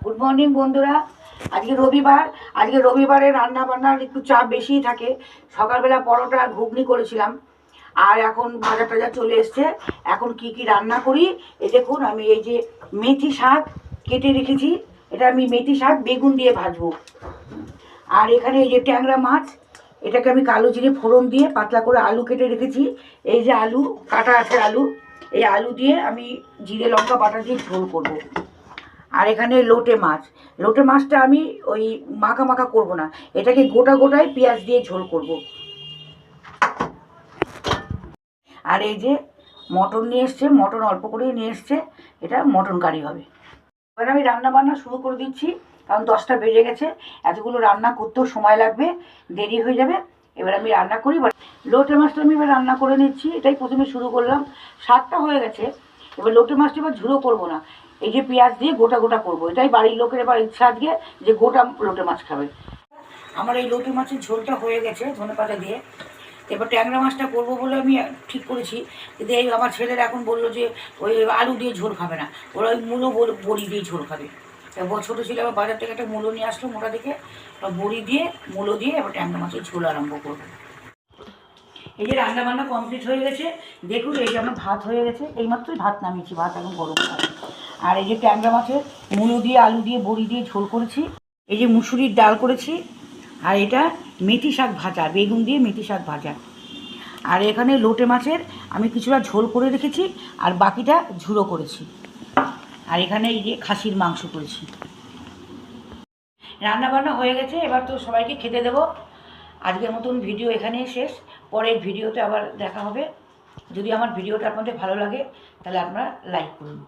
Good morning বন্ধুরা। আজকে রবিবার। আজকে রবিবারে রান্না বান্নার একটু চাপ বেশিই থাকে। সকালবেলা পরোটা ঘুগনি করেছিলাম, আর এখন ভাজা টাজা চলে এসছে। এখন কি কি রান্না করি এই দেখুন। আমি এই যে মেথি শাক কেটে রেখেছি, এটা আমি মেথি শাক বেগুন দিয়ে ভাজবো। আর এখানে এই যে ট্যাংরা মাছ, এটাকে আমি কালো জিরে ফোড়ন দিয়ে পাতলা করে আলু কেটে রেখেছি। এই যে আলু কাটা আছে আলু, এই আলু দিয়ে আমি জিরে লঙ্কা বাটা দিয়ে ঝোল করবো। আর এখানে লোটে মাছ, লোটে মাছটা আমি ওই মাখা মাখা করব না, এটাকে গোটা গোটায় পেঁয়াজ দিয়ে ঝোল করব। আর এই যে মটন নিয়ে এসছে, মটন অল্প করেই নিয়ে এসছে, এটা মটন কারি হবে। এবার আমি রান্না বান্না শুরু করে দিচ্ছি, কারণ 10টা বেজে গেছে। এতগুলো রান্না করতেও সময় লাগবে, দেরি হয়ে যাবে। এবার আমি রান্না করি। লোটে মাছটা আমি এবার রান্না করে নিচ্ছি, এটাই প্রথমে শুরু করলাম। শাকটা হয়ে গেছে, এবার লোটে মাছটা এবার ঝুড়ো করবো না, এই যে পেঁয়াজ দিয়ে গোটা গোটা করবো। এটাই বাড়ির লোকের এবার ইচ্ছা আজকে যে গোটা লোটে মাছ খাবে। আমার এই লোটে মাছের ঝোলটা হয়ে গেছে ধনেপাতা দিয়ে। এবার ট্যাংরা মাছটা করবো বলে আমি ঠিক করেছি, কিন্তু এই আমার ছেলেরা এখন বললো যে ওই আলু দিয়ে ঝোল খাবে না, ওরা ওই মূলো বড়ি দিয়ে ঝোল খাবে। ছোটো ছিল আবার বাজার থেকে একটা মূলো নিয়ে আসলো মোটা থেকে, বড়ি দিয়ে মূলো দিয়ে এবার ট্যাংরা মাছের ঝোল আরম্ভ করবো। এই যে রান্না বান্না কমপ্লিট হয়ে গেছে, দেখুন এই যে আমার ভাত হয়ে গেছে, এইমাত্রই ভাত নামিয়েছি, ভাত এখন গরম খাবে। আর এই যে ট্যাংরা মাছের মূলো দিয়ে আলু দিয়ে বড়ি দিয়ে ঝোল করেছি, এই যে মুসুরির ডাল করেছি, আর এটা মেথি শাক ভাজা, বেগুন দিয়ে মেথি শাক ভাজা। আর এখানে লোটে মাছের আমি কিছুটা ঝোল করে রেখেছি, আর বাকিটা ঝুড়ো করেছি। আর এখানে এই যে খাসির মাংস করেছি। রান্না বান্না হয়ে গেছে, এবার তো সবাইকে খেতে দেবো। আজকের মতন ভিডিও এখানেই শেষ, পরের ভিডিওতে আবার দেখা হবে। যদি আমার ভিডিওটা আপনাদের ভালো লাগে তাহলে আপনারা লাইক করুন।